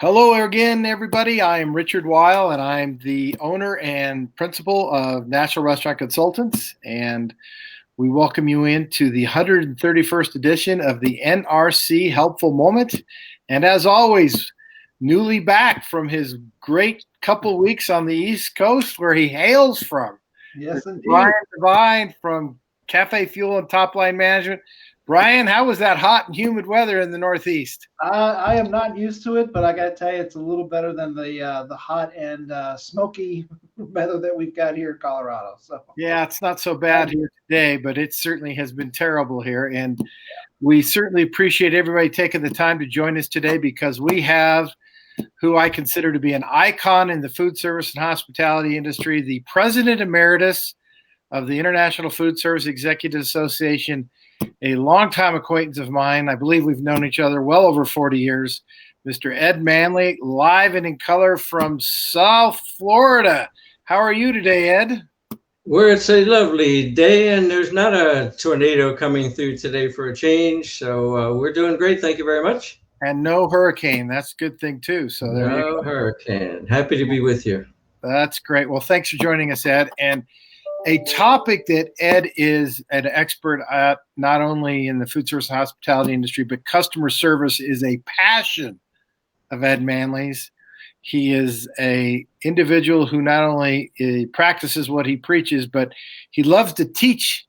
Hello again, everybody. I am Richard Weil, and I'm the owner and principal of National Restaurant Consultants. And we welcome you into the 131st edition of the NRC Helpful Moment. And as always, newly back from his great couple weeks on the East Coast, where he hails from. Yes, indeed. Brian Devine from CafeFuel and Top Line Management. Brian, how was that hot and humid weather in the Northeast? I am not used to it, but I got to tell you, it's a little better than the hot and smoky weather that we've got here in Colorado. So yeah, it's not so bad here today, but it certainly has been terrible here. And we certainly appreciate everybody taking the time to join us today, because we have who I consider to be an icon in the food service and hospitality industry, the president emeritus of the International Food Service Executive Association, a longtime acquaintance of mine. I believe we've known each other well over 40 years. Mr. Ed Manley, live and in color from South Florida. How are you today, Ed? Well, it's a lovely day, and there's not a tornado coming through today for a change. So we're doing great. Thank you very much. And no hurricane. That's a good thing, too. So there you go. No hurricane. Happy to be with you. That's great. Well, thanks for joining us, Ed. And a topic that Ed is an expert at, not only in the food service and hospitality industry, but customer service is a passion of Ed Manley's. He is a individual who not only practices what he preaches, but he loves to teach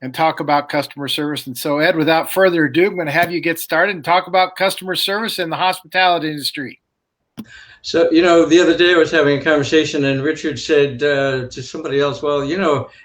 and talk about customer service. And so, Ed, without further ado, I'm going to have you get started and talk about customer service in the hospitality industry. So, the other day I was having a conversation, and Richard said to somebody else, well,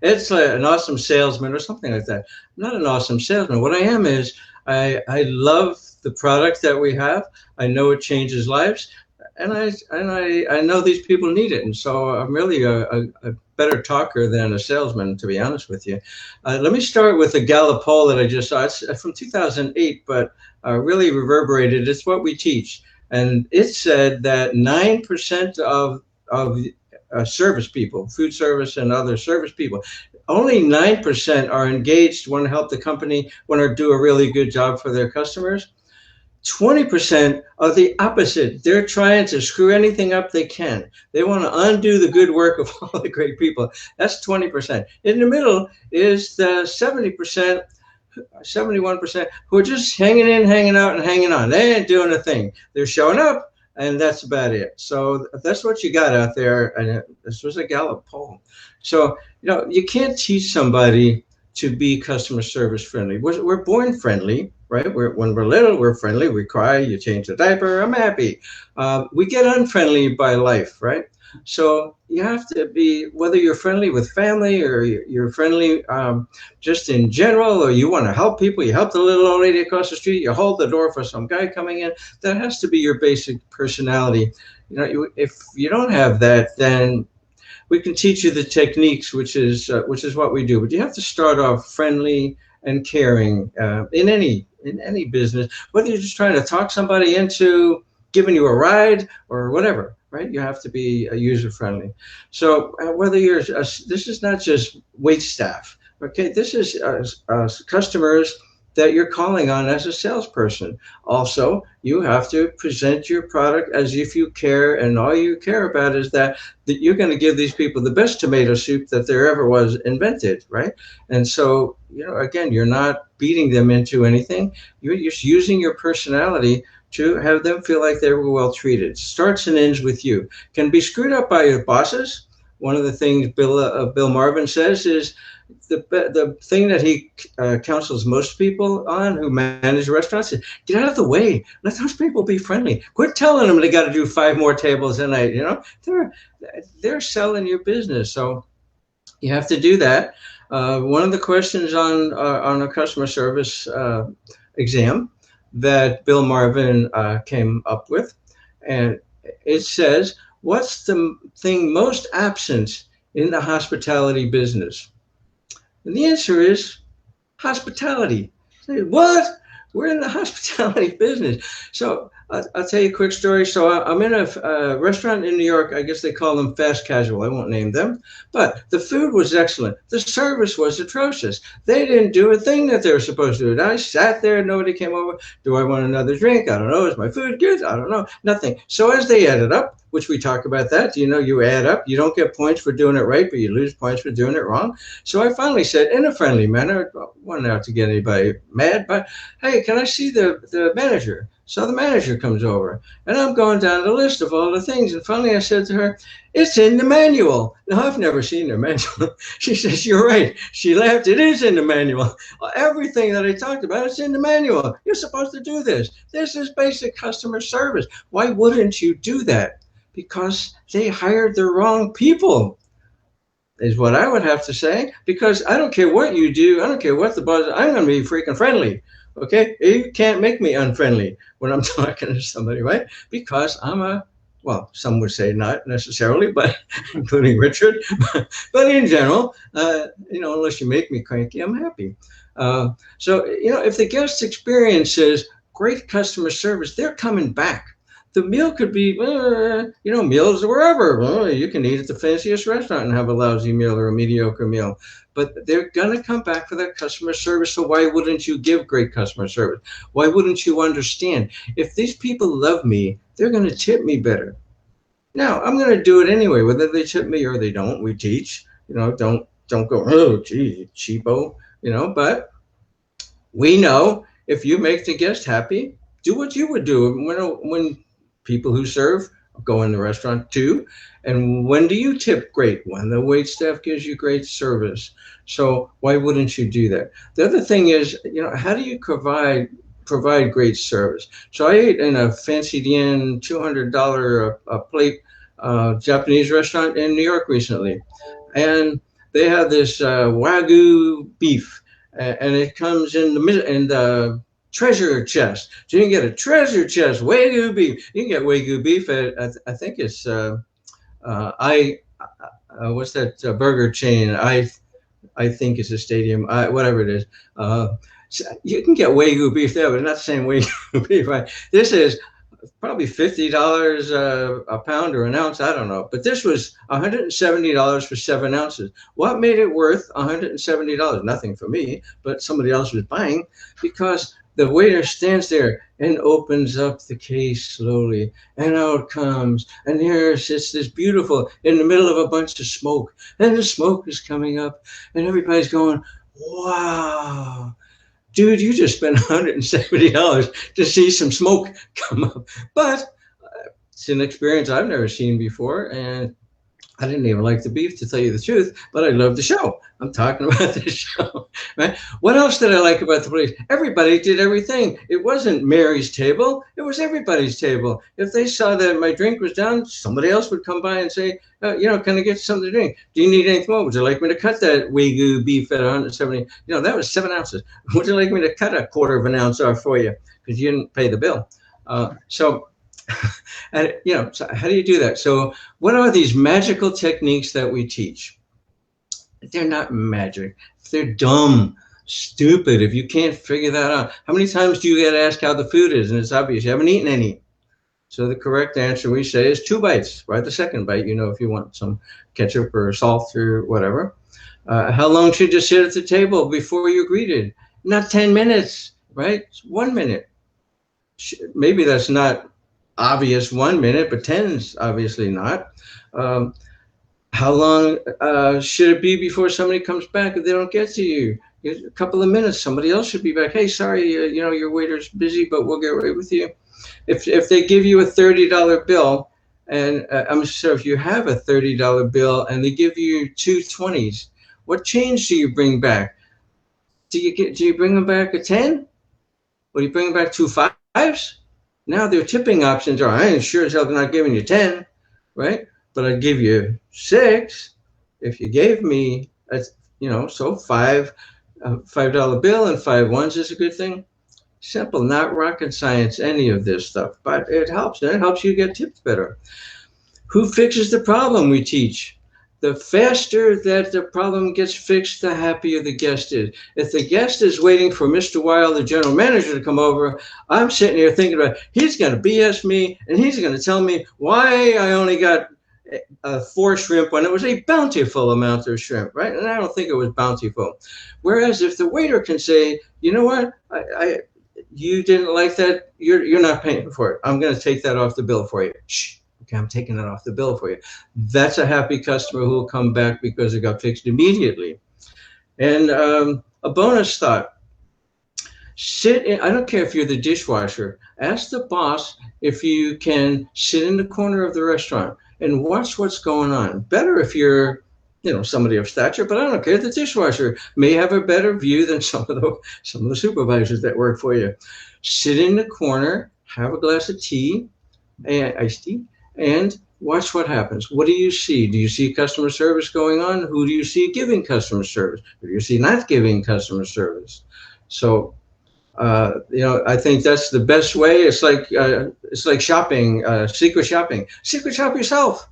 Ed's an awesome salesman or something like that. I'm not an awesome salesman. What I am is I love the product that we have. I know it changes lives, and I know these people need it. And so I'm really a better talker than a salesman, to be honest with you. Let me start with a Gallup poll that I just saw. It's from 2008, but really reverberated. It's what we teach. And it said that 9% of service people, food service and other service people, only 9% are engaged, want to help the company, want to do a really good job for their customers. 20% are the opposite. They're trying to screw anything up they can. They want to undo the good work of all the great people. That's 20%. In the middle is the 70%. 71% who are just hanging in, hanging out, and hanging on. They ain't doing a thing. They're showing up, and that's about it. So that's what you got out there. And this was a Gallup poll. So, you can't teach somebody to be customer service friendly. We're born friendly, right? When we're little, we're friendly. We cry, you change the diaper, I'm happy. We get unfriendly by life, right? So you have to be, whether you're friendly with family or you're friendly just in general, or you want to help people, you help the little old lady across the street, you hold the door for some guy coming in, that has to be your basic personality. If you don't have that, then we can teach you the techniques, which is what we do. But you have to start off friendly and caring in any business, whether you're just trying to talk somebody into giving you a ride or whatever. Right? You have to be user-friendly. So whether you're, this is not just wait staff, okay? This is customers that you're calling on as a salesperson. Also, you have to present your product as if you care, and all you care about is that you're going to give these people the best tomato soup that there ever was invented, right? And so, again, you're not beating them into anything. You're just using your personality to have them feel like they were well treated. Starts and ends with you. Can be screwed up by your bosses. One of the things Bill Marvin says is the thing that he counsels most people on who manage restaurants is get out of the way. Let those people be friendly. Quit telling them they got to do 5 more tables a night. They're selling your business, so you have to do that. One of the questions on a customer service exam that Bill Marvin came up with, and it says, what's the thing most absent in the hospitality business? And the answer is hospitality. Say, what? We're in the hospitality business. So I'll tell you a quick story. So I'm in a restaurant in New York. I guess they call them fast casual. I won't name them. But the food was excellent. The service was atrocious. They didn't do a thing that they were supposed to do. I sat there. Nobody came over. Do I want another drink? I don't know. Is my food good? I don't know. Nothing. So as they added up, which we talk about that, you add up. You don't get points for doing it right, but you lose points for doing it wrong. So I finally said, in a friendly manner, I wasn't out to get anybody mad, but hey, can I see the manager? So the manager comes over, and I'm going down the list of all the things. And finally I said to her, it's in the manual. Now, I've never seen the manual. She says, you're right. She laughed. It is in the manual. Everything that I talked about, it's in the manual. You're supposed to do this. This is basic customer service. Why wouldn't you do that? Because they hired the wrong people, is what I would have to say. Because I don't care what you do. I don't care what the boss, I'm going to be freaking friendly. Okay, you can't make me unfriendly when I'm talking to somebody, right? Because well, some would say not necessarily, but including Richard. But in general, unless you make me cranky, I'm happy. So if the guest experiences great customer service, they're coming back. The meal could be, meals wherever. You can eat at the fanciest restaurant and have a lousy meal or a mediocre meal. But they're going to come back for that customer service. So why wouldn't you give great customer service? Why wouldn't you understand? If these people love me, they're going to tip me better. Now, I'm going to do it anyway, whether they tip me or they don't. We teach, don't go, oh, gee, cheapo, but we know if you make the guest happy, do what you would do when people who serve go in the restaurant too. And when do you tip great? When the wait staff gives you great service. So why wouldn't you do that? The other thing is, how do you provide great service? So I ate in a fancy yen $200 a plate Japanese restaurant in New York recently. And they have this Wagyu beef, and it comes in the treasure chest. So you can get a treasure chest Wagyu beef. You can get Wagyu beef at I think it's what's that burger chain? I think it's a Stadium. Whatever it is. So you can get Wagyu beef there, but not the same Wagyu beef. Right? This is probably $50 a pound or an ounce. I don't know. But this was $170 for 7 ounces. What made it worth $170? Nothing for me, but somebody else was buying, because the waiter stands there and opens up the case slowly, and out comes, and here sits this beautiful in the middle of a bunch of smoke, and the smoke is coming up, and everybody's going, wow, dude, you just spent $170 to see some smoke come up. But it's an experience I've never seen before, and I didn't even like the beef, to tell you the truth, but I love the show. I'm talking about the show, right? What else did I like about the place? Everybody did everything. It wasn't Mary's table. It was everybody's table. If they saw that my drink was down, somebody else would come by and say, can I get something to drink? Do you need anything more? Would you like me to cut that Wagyu beef at 170? That was 7 ounces. Would you like me to cut a quarter of an ounce off for you? Because you didn't pay the bill. And so how do you do that? So what are these magical techniques that we teach? They're not magic. They're dumb, stupid. If you can't figure that out, how many times do you get asked how the food is? And it's obvious you haven't eaten any. So the correct answer, we say, is 2 bites. Right, the second bite, if you want some ketchup or salt or whatever. How long should you sit at the table before you're greeted? Not 10 minutes, right? It's 1 minute. Maybe that's not obvious 1 minute, but 10's obviously not. How long should it be before somebody comes back if they don't get to you? A couple of minutes, somebody else should be back. Hey, sorry, your waiter's busy, but we'll get right with you. If they give you a $30 bill, and I'm sure if you have a $30 bill and they give you 2 20s, what change do you bring back? Do you bring them back a 10? Or do you bring them back 2 5s? Now their tipping options are, I ain't sure as hell not giving you 10, right? But I'd give you 6 if you gave me, so $5 bill and 5 1s is a good thing. Simple, not rocket science, any of this stuff, but it helps, and it helps you get tipped better. Who fixes the problem we teach? the faster that the problem gets fixed, the happier the guest is. If the guest is waiting for Mr. Weil, the general manager, to come over, I'm sitting here thinking about, he's going to BS me, and he's going to tell me why I only got 4 shrimp when it was a bountiful amount of shrimp, right? And I don't think it was bountiful. Whereas if the waiter can say, you know what, you didn't like that, you're not paying for it. I'm going to take that off the bill for you. Shh. Okay, I'm taking that off the bill for you. That's a happy customer who will come back because it got fixed immediately. And a bonus thought, I don't care if you're the dishwasher, ask the boss if you can sit in the corner of the restaurant and watch what's going on. Better if you're, somebody of stature, but I don't care. The dishwasher may have a better view than some of the supervisors that work for you. Sit in the corner, have a glass of tea, iced tea, and watch what happens. What do you see? Do you see customer service going on? Who do you see giving customer service? Who do you see not giving customer service? So, I think that's the best way. It's like shopping, secret shopping. Secret shop yourself.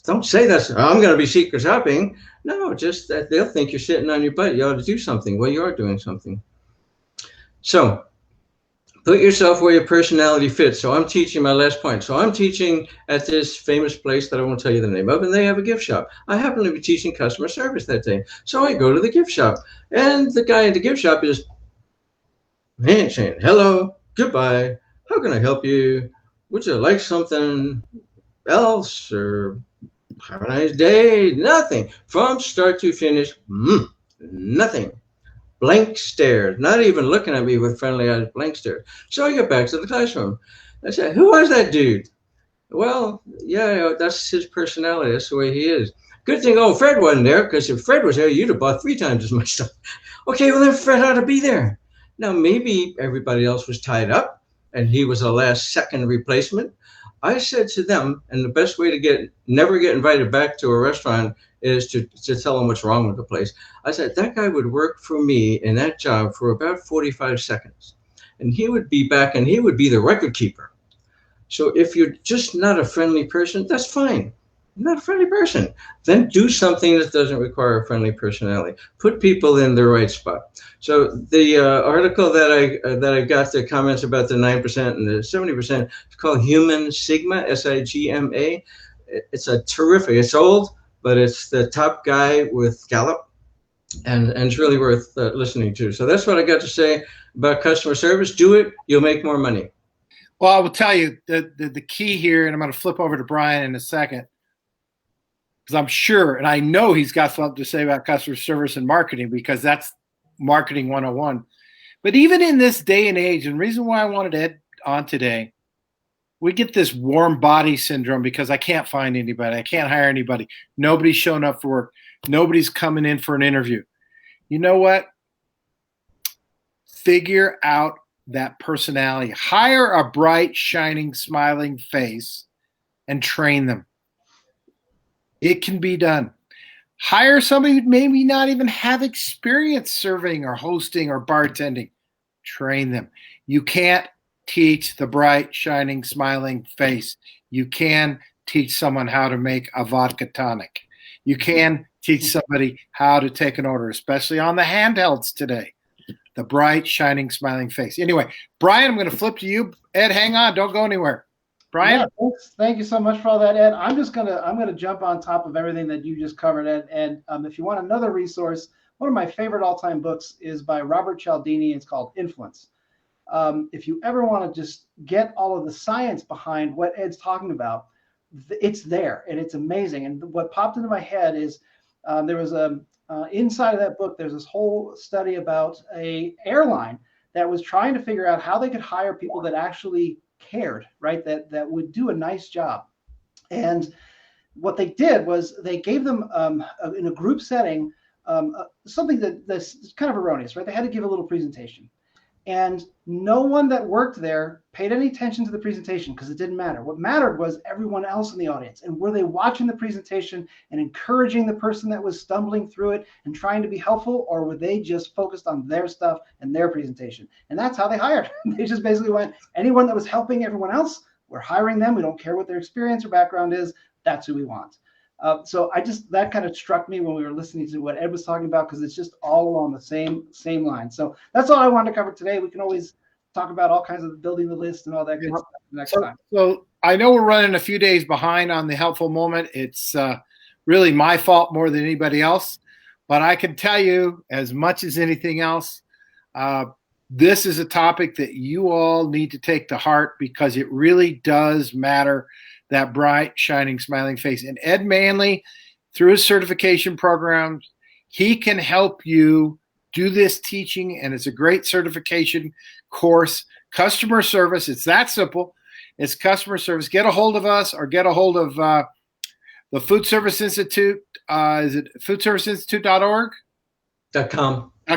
Don't say I'm going to be secret shopping. No, just that they'll think you're sitting on your butt. You ought to do something. Well, you are doing something. So, put yourself where your personality fits. So I'm teaching my last point. So I'm teaching at this famous place that I won't tell you the name of, and they have a gift shop. I happen to be teaching customer service that day. So I go to the gift shop, and the guy at the gift shop is saying, hello, goodbye, how can I help you? Would you like something else, or have a nice day? Nothing. From start to finish, nothing. Blank stares, not even looking at me with friendly eyes, blank stares. So I get back to the classroom. I said, who was that dude? Well, yeah, that's his personality. That's the way he is. Good thing Fred wasn't there, because if Fred was there, you'd have bought 3 times as much stuff. Okay, well then Fred ought to be there. Now, maybe everybody else was tied up and he was a last second replacement. I said to them, and the best way to never get invited back to a restaurant is to tell them what's wrong with the place. I said, that guy would work for me in that job for about 45 seconds. And he would be back and he would be the record keeper. So if you're just not a friendly person, that's fine. Not a friendly person. Then do something that doesn't require a friendly personality. Put people in the right spot. So the article that I got the comments about the 9% and the 70%, it's called Human Sigma, SIGMA. It's a terrific, it's old, but it's the top guy with Gallup, and it's really worth listening to. So that's what I got to say about customer service. Do it, you'll make more money. Well, I will tell you the key here, and I'm going to flip over to Brian in a second, because I'm sure, and I know he's got something to say about customer service and marketing, because that's marketing 101. But even in this day and age, and the reason why I wanted to add on today, we get this warm body syndrome because I can't find anybody. I can't hire anybody. Nobody's showing up for work. Nobody's coming in for an interview. You know what? Figure out that personality. Hire a bright, shining, smiling face and train them. It can be done. Hire somebody who maybe not even have experience serving or hosting or bartending. Train them. You can't teach the bright, shining, smiling face. You can teach someone how to make a vodka tonic. You can teach somebody how to take an order, especially on the handhelds today. The bright, shining, smiling face. Anyway, Brian, I'm going to flip to you. Ed, hang on. Don't go anywhere. Brian? Yeah, thank you so much for all that, Ed. I'm gonna jump on top of everything that you just covered, Ed. And if you want another resource, one of my favorite all-time books is by Robert Cialdini. It's called Influence. If you ever want to just get all of the science behind what Ed's talking about, it's there and it's amazing. And what popped into my head is there was inside of that book, there's this whole study about a airline that was trying to figure out how they could hire people that actually cared, right? That would do a nice job. And what they did was they gave them in a group setting something that's kind of erroneous, right? They had to give a little presentation. And no one that worked there paid any attention to the presentation because it didn't matter. What mattered was everyone else in the audience. And were they watching the presentation and encouraging the person that was stumbling through it and trying to be helpful, or were they just focused on their stuff and their presentation? And that's how they hired. They just basically went, anyone that was helping everyone else, we're hiring them. We don't care what their experience or background is. That's who we want. So that kind of struck me when we were listening to what Ed was talking about, because it's just all along the same line. So that's all I wanted to cover today. We can always talk about all kinds of building the list and all that good stuff next time. So I know we're running a few days behind on the helpful moment. It's really my fault more than anybody else, but I can tell you, as much as anything else, this is a topic that you all need to take to heart, because it really does matter, that bright, shining, smiling face. And Ed Manley, through his certification programs, he can help you do this teaching, and it's a great certification course. Customer service, it's that simple. It's customer service. Get a hold of us, or get a hold of the Food Service Institute. Is it foodserviceinstitute.org?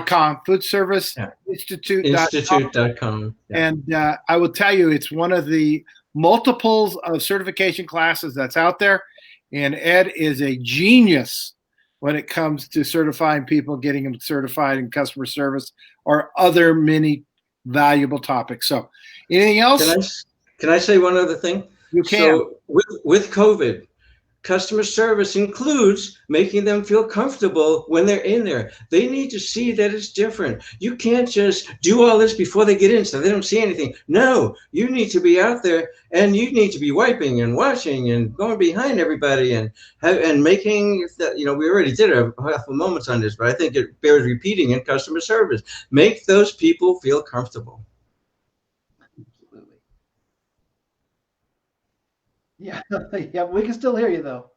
.com. Food Service Institute.com. Yeah. And I will tell you, it's one of the multiples of certification classes that's out there. And Ed is a genius when it comes to certifying people, getting them certified in customer service or other many valuable topics. So anything else? Can I say one other thing? You can. So with COVID, customer service includes making them feel comfortable when they're in there. They need to see that it's different. You can't just do all this before they get in so they don't see anything. No, you need to be out there, and you need to be wiping and washing and going behind everybody and making that, we already did a half a moment on this, but I think it bears repeating in customer service. Make those people feel comfortable. Yeah, yeah, we can still hear you though.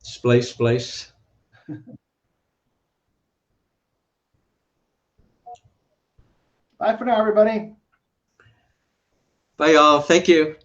Splice. Bye for now, everybody. Bye, y'all. Thank you.